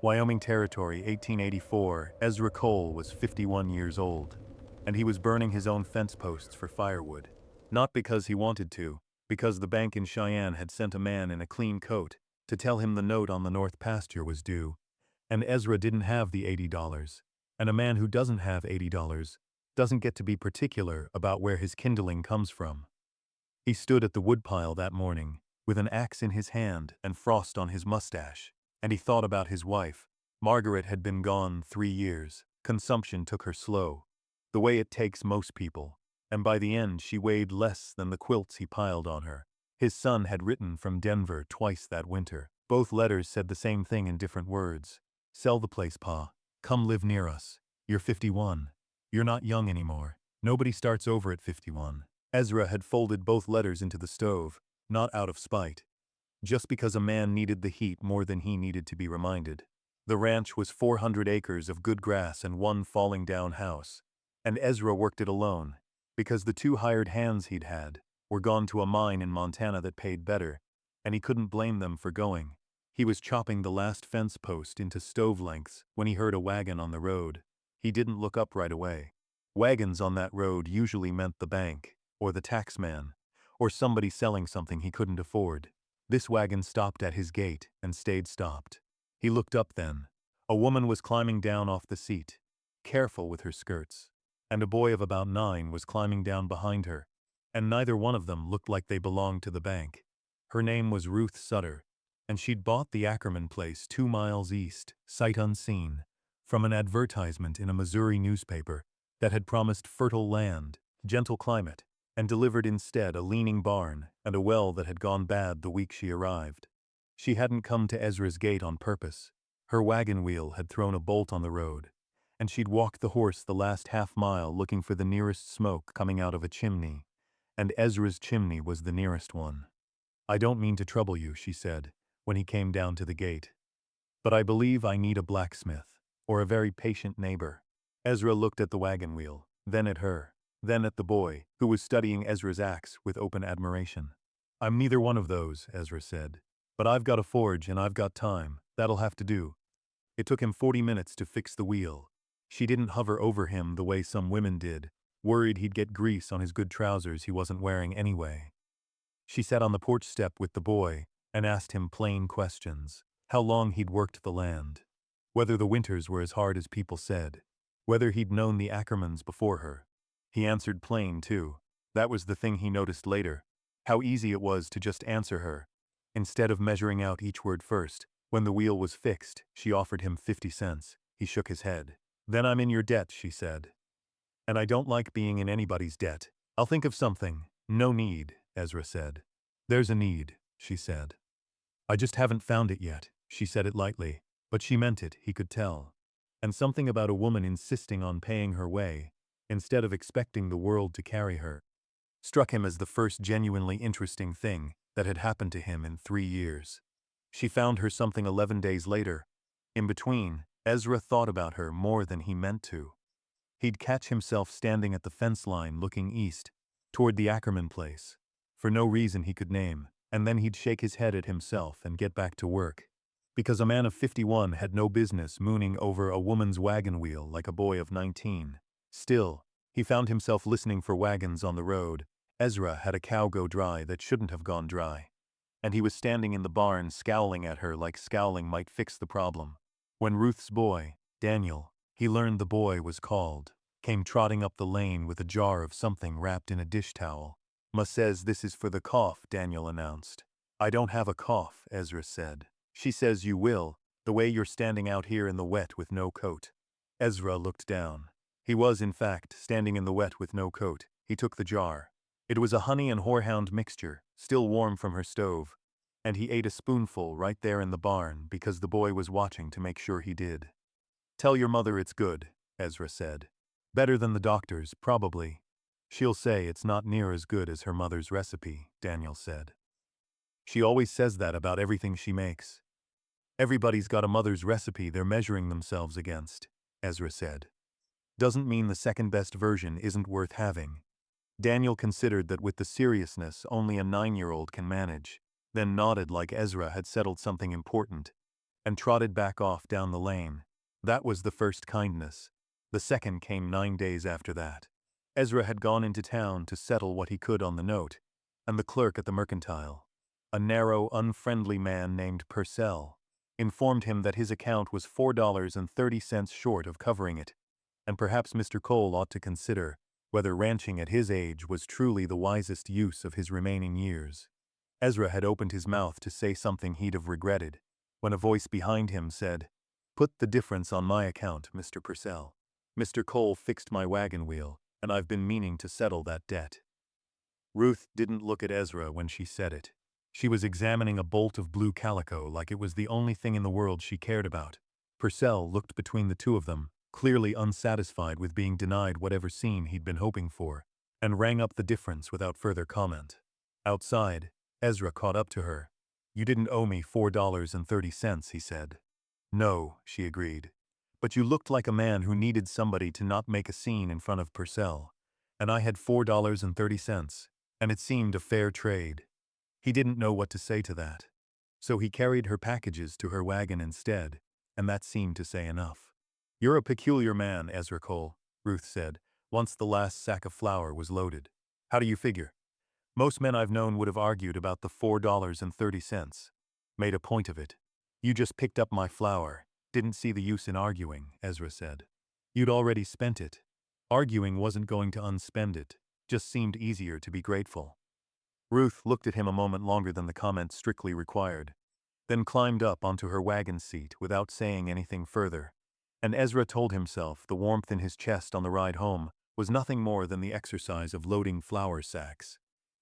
Wyoming Territory, 1884, Ezra Cole was 51 years old, and he was burning his own fence posts for firewood. Not because he wanted to, because the bank in Cheyenne had sent a man in a clean coat to tell him the note on the north pasture was due, and Ezra didn't have the $80, and a man who doesn't have $80 doesn't get to be particular about where his kindling comes from. He stood at the woodpile that morning, with an axe in his hand and frost on his mustache, and he thought about his wife. Margaret had been gone 3 years. Consumption took her slow, the way it takes most people, and by the end she weighed less than the quilts he piled on her. His son had written from Denver twice that winter. Both letters said the same thing in different words. Sell the place, Pa. Come live near us. You're 51. You're not young anymore. Nobody starts over at 51. Ezra had folded both letters into the stove, not out of spite, just because a man needed the heat more than he needed to be reminded. The ranch was 400 acres of good grass and one falling down house, and Ezra worked it alone, because the 2 hired hands he'd had were gone to a mine in Montana that paid better, and he couldn't blame them for going. He was chopping the last fence post into stove lengths when he heard a wagon on the road. He didn't look up right away. Wagons on that road usually meant the bank, or the taxman, or somebody selling something he couldn't afford. This wagon stopped at his gate and stayed stopped. He looked up then. A woman was climbing down off the seat, careful with her skirts, and a boy of about 9 was climbing down behind her, and neither one of them looked like they belonged to the bank. Her name was Ruth Sutter, and she'd bought the Ackerman place 2 miles east, sight unseen, from an advertisement in a Missouri newspaper that had promised fertile land, gentle climate, and delivered instead a leaning barn and a well that had gone bad the week she arrived. She hadn't come to Ezra's gate on purpose. Her wagon wheel had thrown a bolt on the road, and she'd walked the horse the last half-mile looking for the nearest smoke coming out of a chimney, and Ezra's chimney was the nearest one. "I don't mean to trouble you," she said, when he came down to the gate, "but I believe I need a blacksmith, or a very patient neighbor." Ezra looked at the wagon wheel, then at her, then at the boy, who was studying Ezra's axe with open admiration. "I'm neither one of those," Ezra said, "but I've got a forge and I've got time. That'll have to do." It took him 40 minutes to fix the wheel. She didn't hover over him the way some women did, worried he'd get grease on his good trousers he wasn't wearing anyway. She sat on the porch step with the boy and asked him plain questions. How long he'd worked the land, whether the winters were as hard as people said, whether he'd known the Ackermans before her. He answered plain, too. That was the thing he noticed later, how easy it was to just answer her. Instead of measuring out each word first, when the wheel was fixed, she offered him 50 cents. He shook his head. "Then I'm in your debt," she said. "And I don't like being in anybody's debt. I'll think of something." "No need," Ezra said. "There's a need," she said. "I just haven't found it yet." She said it lightly, but she meant it, he could tell. And something about a woman insisting on paying her way, instead of expecting the world to carry her, struck him as the first genuinely interesting thing that had happened to him in 3 years. She found her something 11 days later. In between, Ezra thought about her more than he meant to. He'd catch himself standing at the fence line looking east, toward the Ackerman place, for no reason he could name, and then he'd shake his head at himself and get back to work. Because a man of 51 had no business mooning over a woman's wagon wheel like a boy of 19. Still, he found himself listening for wagons on the road. Ezra had a cow go dry that shouldn't have gone dry, and he was standing in the barn scowling at her like scowling might fix the problem. When Ruth's boy, Daniel, he learned the boy was called, came trotting up the lane with a jar of something wrapped in a dish towel. "Ma says this is for the cough," Daniel announced. "I don't have a cough," Ezra said. "She says you will, the way you're standing out here in the wet with no coat." Ezra looked down. He was, in fact, standing in the wet with no coat. He took the jar. It was a honey and horehound mixture, still warm from her stove, and he ate a spoonful right there in the barn because the boy was watching to make sure he did. "Tell your mother it's good," Ezra said. "Better than the doctor's, probably. She'll say it's not near as good as her mother's recipe," Daniel said. "She always says that about everything she makes. Everybody's got a mother's recipe they're measuring themselves against," Ezra said. "Doesn't mean the second-best version isn't worth having." Daniel considered that with the seriousness only a 9-year-old can manage, then nodded like Ezra had settled something important. and trotted back off down the lane. That was the first kindness. The second came 9 days after that. Ezra had gone into town to settle what he could on the note, and the clerk at the mercantile, a narrow, unfriendly man named Purcell, informed him that his account was $4.30 short of covering it, and perhaps Mr. Cole ought to consider whether ranching at his age was truly the wisest use of his remaining years. Ezra had opened his mouth to say something he'd have regretted, when a voice behind him said, "Put the difference on my account, Mr. Purcell. Mr. Cole fixed my wagon wheel, and I've been meaning to settle that debt." Ruth didn't look at Ezra when she said it. She was examining a bolt of blue calico like it was the only thing in the world she cared about. Purcell looked between the two of them, clearly unsatisfied with being denied whatever scene he'd been hoping for, and rang up the difference without further comment. Outside, Ezra caught up to her. "You didn't owe me $4.30, he said. "No," she agreed. "But you looked like a man who needed somebody to not make a scene in front of Purcell, and I had $4.30, and it seemed a fair trade." He didn't know what to say to that. So he carried her packages to her wagon instead, and that seemed to say enough. "You're a peculiar man, Ezra Cole," Ruth said, once the last sack of flour was loaded. "How do you figure?" "Most men I've known would have argued about the $4.30. Made a point of it. You just picked up my flour. Didn't see the use in arguing," Ezra said. "You'd already spent it. Arguing wasn't going to unspend it. Just seemed easier to be grateful." Ruth looked at him a moment longer than the comment strictly required, then climbed up onto her wagon seat without saying anything further, and Ezra told himself the warmth in his chest on the ride home was nothing more than the exercise of loading flour sacks.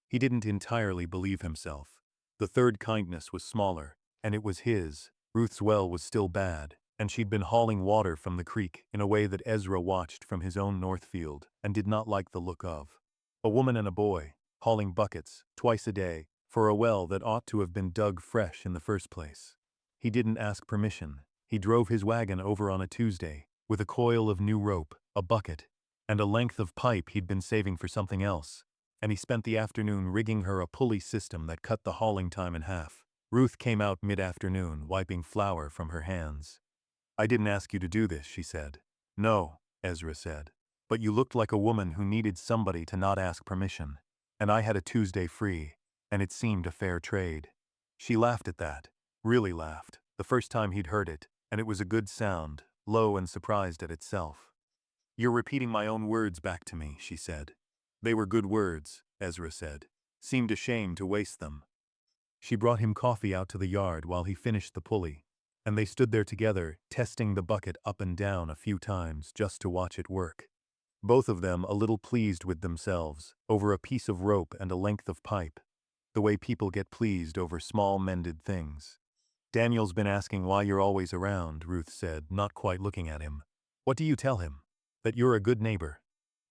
He didn't entirely believe himself. The third kindness was smaller, and it was his. Ruth's well was still bad, and she'd been hauling water from the creek in a way that Ezra watched from his own north field and did not like the look of. A woman and a boy, hauling buckets, twice a day, for a well that ought to have been dug fresh in the first place. He didn't ask permission. He drove his wagon over on a Tuesday, with a coil of new rope, a bucket, and a length of pipe he'd been saving for something else, and he spent the afternoon rigging her a pulley system that cut the hauling time in half. Ruth came out mid-afternoon, wiping flour from her hands. "I didn't ask you to do this," she said. "No," Ezra said. "But you looked like a woman who needed somebody to not ask permission. And I had a Tuesday free, and it seemed a fair trade." She laughed at that, really laughed, the first time he'd heard it, and it was a good sound, low and surprised at itself. "You're repeating my own words back to me," she said. "They were good words," Ezra said. "Seemed ashamed to waste them." She brought him coffee out to the yard while he finished the pulley, and they stood there together, testing the bucket up and down a few times just to watch it work. Both of them a little pleased with themselves, over a piece of rope and a length of pipe, the way people get pleased over small mended things. "Daniel's been asking why you're always around," Ruth said, not quite looking at him. "What do you tell him? That you're a good neighbor."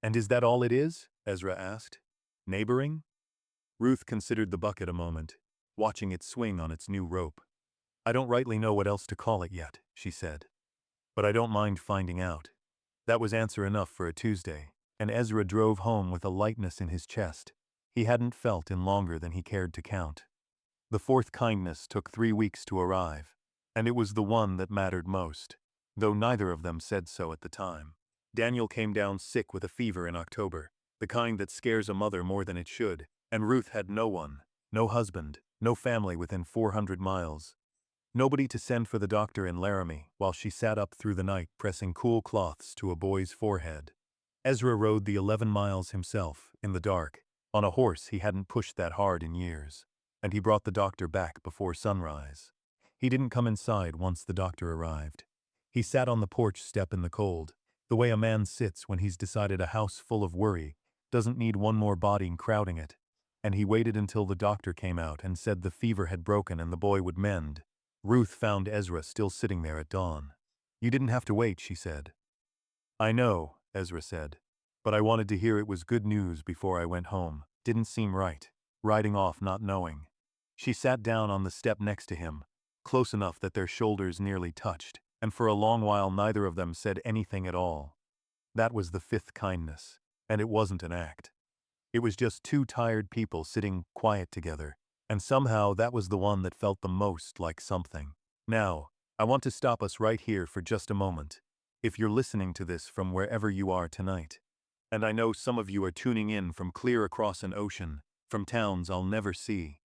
"And is that all it is?" Ezra asked. "Neighboring?" Ruth considered the bucket a moment, watching it swing on its new rope. "I don't rightly know what else to call it yet," she said. "But I don't mind finding out." That was answer enough for a Tuesday, and Ezra drove home with a lightness in his chest he hadn't felt in longer than he cared to count. The fourth kindness took 3 weeks to arrive, and it was the one that mattered most, though neither of them said so at the time. Daniel came down sick with a fever in October, the kind that scares a mother more than it should, and Ruth had no one, no husband, no family within 400 miles. Nobody to send for the doctor in Laramie while she sat up through the night pressing cool cloths to a boy's forehead. Ezra rode the 11 miles himself, in the dark, on a horse he hadn't pushed that hard in years, and he brought the doctor back before sunrise. He didn't come inside once the doctor arrived. He sat on the porch step in the cold, the way a man sits when he's decided a house full of worry doesn't need one more body crowding it, and he waited until the doctor came out and said the fever had broken and the boy would mend. Ruth found Ezra still sitting there at dawn. "You didn't have to wait," she said. "I know," Ezra said, "but I wanted to hear it was good news before I went home. Didn't seem right, riding off not knowing." She sat down on the step next to him, close enough that their shoulders nearly touched, and for a long while neither of them said anything at all. That was the fifth kindness, and it wasn't an act. It was just two tired people sitting quiet together, and somehow that was the one that felt the most like something. "Now, I want to stop us right here for just a moment. If you're listening to this from wherever you are tonight, and I know some of you are tuning in from clear across an ocean, from towns I'll never see,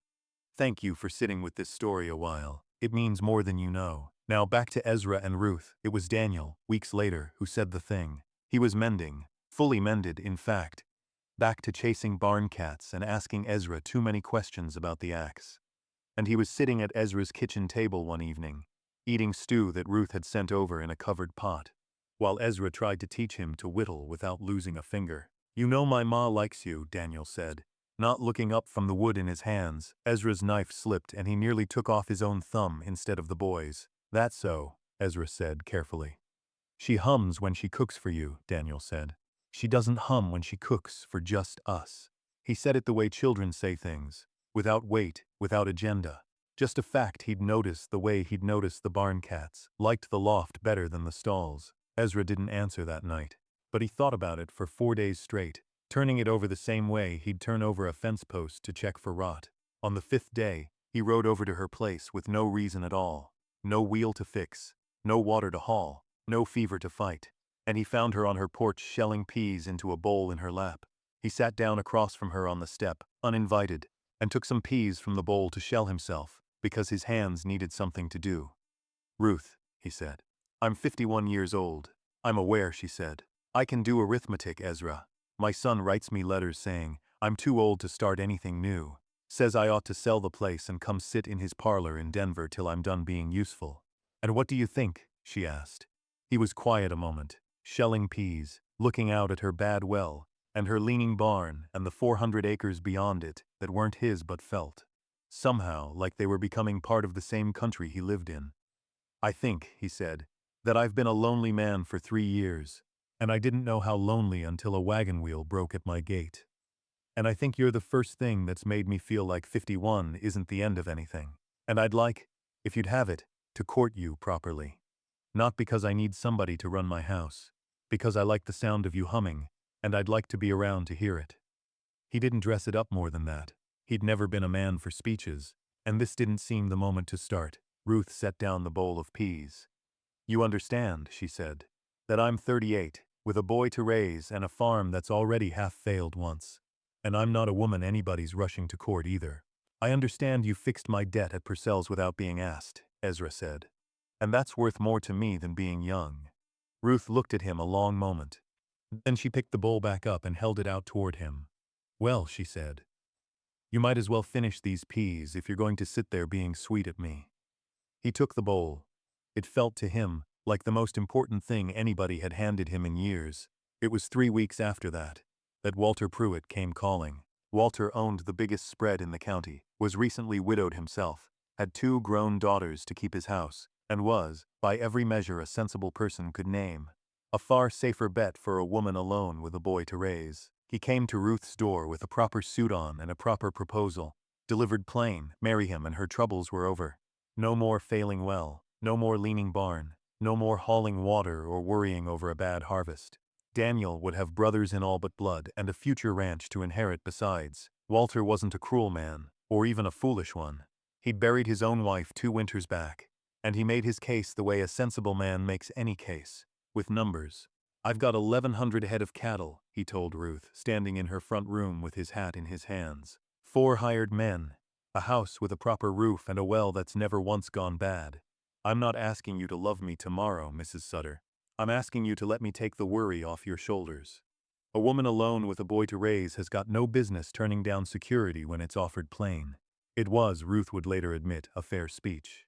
thank you for sitting with this story a while. It means more than you know. Now back to Ezra and Ruth. It was Daniel, weeks later, who said the thing. He was mending, fully mended, in fact, back to chasing barn cats and asking Ezra too many questions about the axe. And he was sitting at Ezra's kitchen table one evening, eating stew that Ruth had sent over in a covered pot, while Ezra tried to teach him to whittle without losing a finger. "You know my ma likes you," Daniel said. Not looking up from the wood in his hands, Ezra's knife slipped and he nearly took off his own thumb instead of the boy's. "That's so," Ezra said carefully. "She hums when she cooks for you," Daniel said. "She doesn't hum when she cooks for just us." He said it the way children say things, without weight, without agenda. Just a fact he'd noticed the way he'd noticed the barn cats, liked the loft better than the stalls. Ezra didn't answer that night, but he thought about it for 4 days straight, turning it over the same way he'd turn over a fence post to check for rot. On the 5th day, he rode over to her place with no reason at all. No wheel to fix, no water to haul, no fever to fight. And he found her on her porch shelling peas into a bowl in her lap. He sat down across from her on the step, uninvited, and took some peas from the bowl to shell himself, because his hands needed something to do. "Ruth," he said. "I'm 51 years old. I'm aware," she said. "I can do arithmetic, Ezra. My son writes me letters saying I'm too old to start anything new. Says I ought to sell the place and come sit in his parlor in Denver till I'm done being useful." "And what do you think?" she asked. He was quiet a moment, shelling peas, looking out at her bad well, and her leaning barn, and the 400 acres beyond it that weren't his but felt, somehow, like they were becoming part of the same country he lived in. "I think," he said, "that I've been a lonely man for 3 years, and I didn't know how lonely until a wagon wheel broke at my gate. And I think you're the first thing that's made me feel like 51 isn't the end of anything. And I'd like, if you'd have it, to court you properly. Not because I need somebody to run my house, because I like the sound of you humming, and I'd like to be around to hear it." He didn't dress it up more than that. He'd never been a man for speeches, and this didn't seem the moment to start. Ruth set down the bowl of peas. "You understand," she said, "that I'm 38, with a boy to raise and a farm that's already half failed once. And I'm not a woman anybody's rushing to court either. I understand you fixed my debt at Purcell's without being asked," Ezra said. "And that's worth more to me than being young." Ruth looked at him a long moment. Then she picked the bowl back up and held it out toward him. "Well," she said, "you might as well finish these peas if you're going to sit there being sweet at me." He took the bowl. It felt to him like the most important thing anybody had handed him in years. It was 3 weeks after that Walter Pruitt came calling. Walter owned the biggest spread in the county, was recently widowed himself, had 2 grown daughters to keep his house, and was, by every measure a sensible person could name, a far safer bet for a woman alone with a boy to raise. He came to Ruth's door with a proper suit on and a proper proposal, delivered plain, marry him and her troubles were over. No more failing well, no more leaning barn, no more hauling water or worrying over a bad harvest. Daniel would have brothers in all but blood and a future ranch to inherit besides. Walter wasn't a cruel man, or even a foolish one. He'd buried his own wife 2 winters back, and he made his case the way a sensible man makes any case, with numbers. "I've got 1,100 head of cattle," he told Ruth, standing in her front room with his hat in his hands. 4 hired men, a house with a proper roof and a well that's never once gone bad. "I'm not asking you to love me tomorrow, Mrs. Sutter. I'm asking you to let me take the worry off your shoulders. A woman alone with a boy to raise has got no business turning down security when it's offered plain." It was, Ruth would later admit, a fair speech.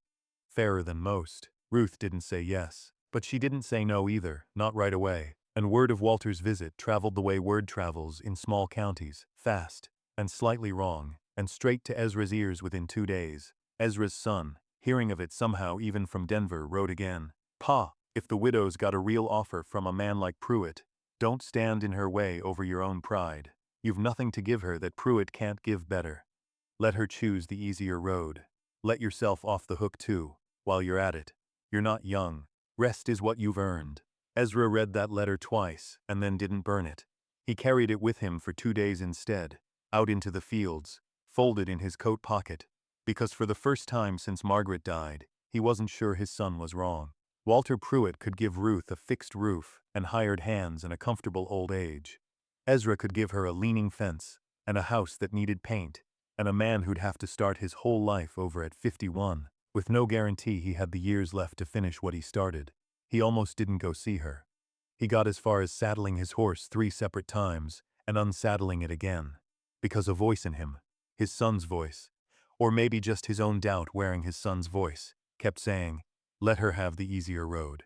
Fairer than most. Ruth didn't say yes, but she didn't say no either, not right away. And word of Walter's visit traveled the way word travels in small counties, fast, and slightly wrong, and straight to Ezra's ears within 2 days. Ezra's son, hearing of it somehow even from Denver, wrote again. "Pa, if the widow's got a real offer from a man like Pruitt, don't stand in her way over your own pride. You've nothing to give her that Pruitt can't give better. Let her choose the easier road. Let yourself off the hook too, while you're at it. You're not young. Rest is what you've earned." Ezra read that letter twice, and then didn't burn it. He carried it with him for 2 days instead, out into the fields, folded in his coat pocket, because for the first time since Margaret died, he wasn't sure his son was wrong. Walter Pruitt could give Ruth a fixed roof and hired hands and a comfortable old age. Ezra could give her a leaning fence and a house that needed paint, and a man who'd have to start his whole life over at 51, with no guarantee he had the years left to finish what he started. He almost didn't go see her. He got as far as saddling his horse 3 separate times and unsaddling it again, because a voice in him, his son's voice, or maybe just his own doubt wearing his son's voice, kept saying, "Let her have the easier road."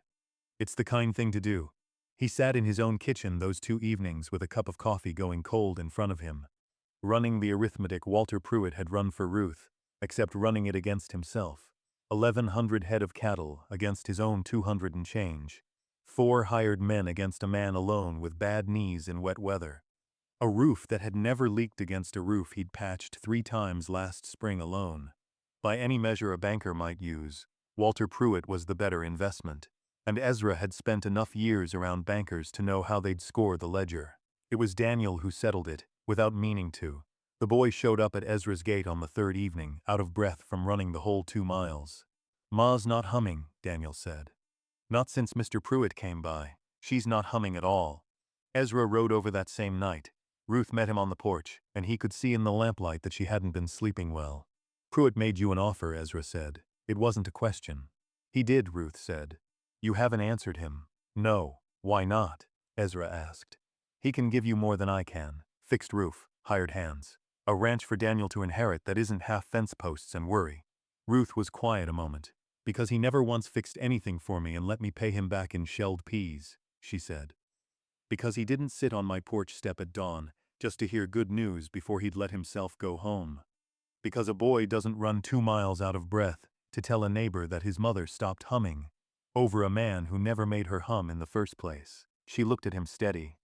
It's the kind thing to do. He sat in his own kitchen those 2 evenings with a cup of coffee going cold in front of him, running the arithmetic Walter Pruitt had run for Ruth, except running it against himself. 1,100 head of cattle against his own 200 and change. 4 hired men against a man alone with bad knees in wet weather. A roof that had never leaked against a roof he'd patched 3 times last spring alone. By any measure a banker might use, Walter Pruitt was the better investment, and Ezra had spent enough years around bankers to know how they'd score the ledger. It was Daniel who settled it, without meaning to. The boy showed up at Ezra's gate on the 3rd evening, out of breath from running the whole 2 miles. "Ma's not humming," Daniel said. "Not since Mr. Pruitt came by. She's not humming at all." Ezra rode over that same night. Ruth met him on the porch, and he could see in the lamplight that she hadn't been sleeping well. "Pruitt made you an offer," Ezra said. "It wasn't a question." "He did," Ruth said. "You haven't answered him." "No. Why not?" Ezra asked. "He can give you more than I can. Fixed roof, hired hands. A ranch for Daniel to inherit that isn't half fence posts and worry." Ruth was quiet a moment. "Because he never once fixed anything for me and let me pay him back in shelled peas," she said. "Because he didn't sit on my porch step at dawn just to hear good news before he'd let himself go home. Because a boy doesn't run 2 miles out of breath to tell a neighbor that his mother stopped humming over a man who never made her hum in the first place." She looked at him steady.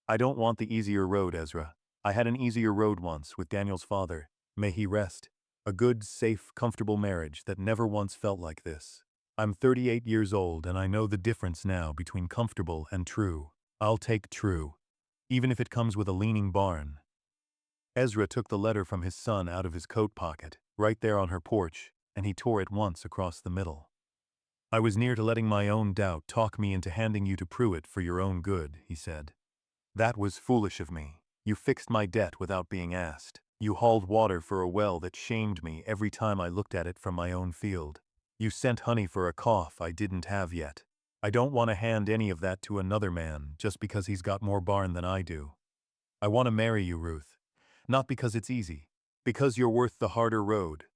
"I don't want the easier road, Ezra. I had an easier road once with Daniel's father. May he rest. A good, safe, comfortable marriage that never once felt like this. I'm 38 years old and I know the difference now between comfortable and true. I'll take true, even if it comes with a leaning barn." Ezra took the letter from his son out of his coat pocket, right there on her porch, and he tore it once across the middle. "I was near to letting my own doubt talk me into handing you to Pruitt for your own good," he said. "That was foolish of me. You fixed my debt without being asked. You hauled water for a well that shamed me every time I looked at it from my own field. You sent honey for a cough I didn't have yet. I don't want to hand any of that to another man just because he's got more barn than I do. I want to marry you, Ruth. Not because it's easy. Because you're worth the harder road."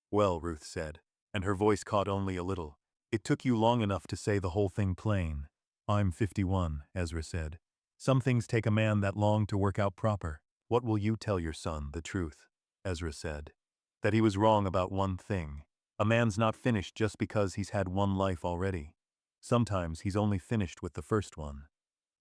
"Well," Ruth said, and her voice caught only a little, "it took you long enough to say the whole thing plain." "I'm 51, Ezra said. "Some things take a man that long to work out proper." "What will you tell your son, the truth?" Ezra said. "That he was wrong about one thing. A man's not finished just because he's had one life already. Sometimes he's only finished with the first one."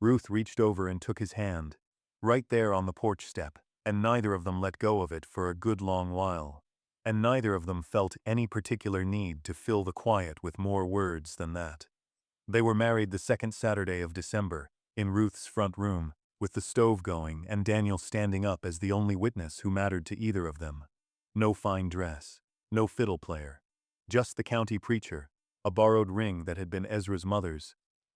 Ruth reached over and took his hand, right there on the porch step, and neither of them let go of it for a good long while. And neither of them felt any particular need to fill the quiet with more words than that. They were married the 2nd Saturday of December, in Ruth's front room, with the stove going and Daniel standing up as the only witness who mattered to either of them. No fine dress, no fiddle player, just the county preacher, a borrowed ring that had been Ezra's mother's,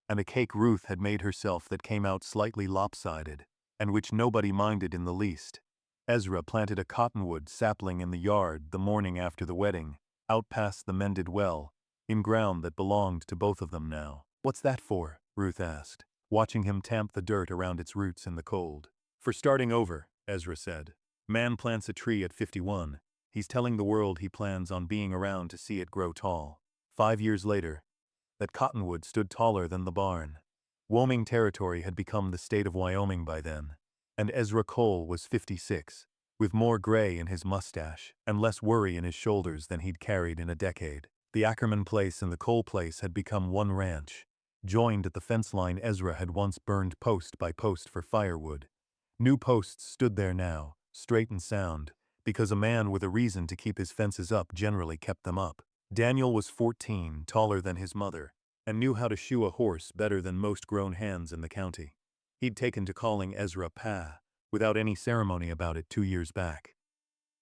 and a cake Ruth had made herself that came out slightly lopsided, and which nobody minded in the least. Ezra planted a cottonwood sapling in the yard the morning after the wedding, out past the mended well, in ground that belonged to both of them now. "What's that for?" Ruth asked, watching him tamp the dirt around its roots in the cold. "For starting over," Ezra said. "Man plants a tree at 51. He's telling the world he plans on being around to see it grow tall." 5 years later, that cottonwood stood taller than the barn. Wyoming Territory had become the state of Wyoming by then, and Ezra Cole was 56, with more gray in his mustache and less worry in his shoulders than he'd carried in a decade. The Ackerman place and the Cole place had become one ranch, joined at the fence line Ezra had once burned post by post for firewood. New posts stood there now, straight and sound, because a man with a reason to keep his fences up generally kept them up. Daniel was 14, taller than his mother, and knew how to shoe a horse better than most grown hands in the county. He'd taken to calling Ezra Pa, without any ceremony about it 2 years back.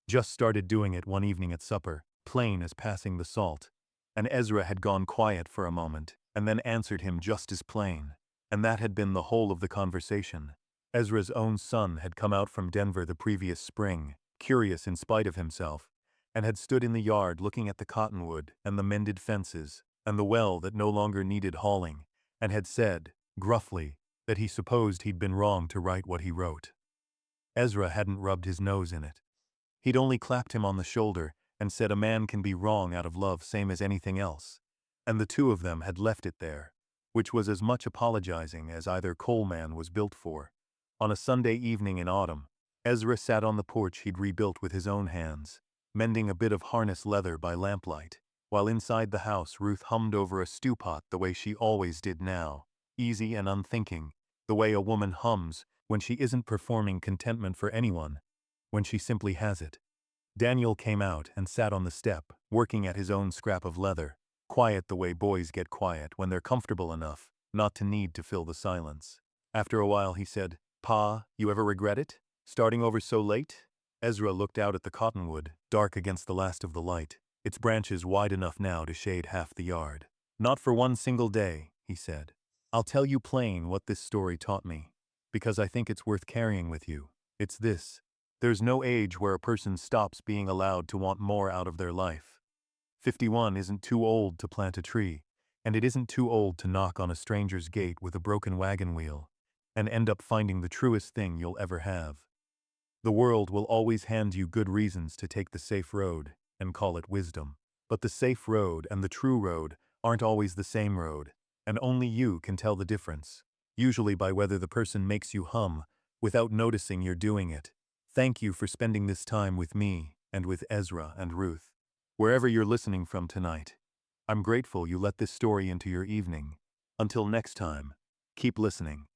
Just started doing it one evening at supper, plain as passing the salt. And Ezra had gone quiet for a moment, and then answered him just as plain. And that had been the whole of the conversation. Ezra's own son had come out from Denver the previous spring, curious in spite of himself, and had stood in the yard looking at the cottonwood and the mended fences and the well that no longer needed hauling, and had said, gruffly, that he supposed he'd been wrong to write what he wrote. Ezra hadn't rubbed his nose in it. He'd only clapped him on the shoulder and said a man can be wrong out of love same as anything else, and the two of them had left it there, which was as much apologizing as either coalman was built for. On a Sunday evening in autumn, Ezra sat on the porch he'd rebuilt with his own hands, mending a bit of harness leather by lamplight, while inside the house Ruth hummed over a stew pot the way she always did now, easy and unthinking, the way a woman hums when she isn't performing contentment for anyone, when she simply has it. Daniel came out and sat on the step, working at his own scrap of leather, quiet the way boys get quiet when they're comfortable enough not to need to fill the silence. After a while he said, "Pa, you ever regret it? Starting over so late?" Ezra looked out at the cottonwood, dark against the last of the light, its branches wide enough now to shade half the yard. "Not for one single day," he said. "I'll tell you plain what this story taught me, because I think it's worth carrying with you. It's this. There's no age where a person stops being allowed to want more out of their life. 51 isn't too old to plant a tree, and it isn't too old to knock on a stranger's gate with a broken wagon wheel and end up finding the truest thing you'll ever have. The world will always hand you good reasons to take the safe road and call it wisdom. But the safe road and the true road aren't always the same road, and only you can tell the difference, usually by whether the person makes you hum without noticing you're doing it. Thank you for spending this time with me and with Ezra and Ruth. Wherever you're listening from tonight, I'm grateful you let this story into your evening. Until next time, keep listening.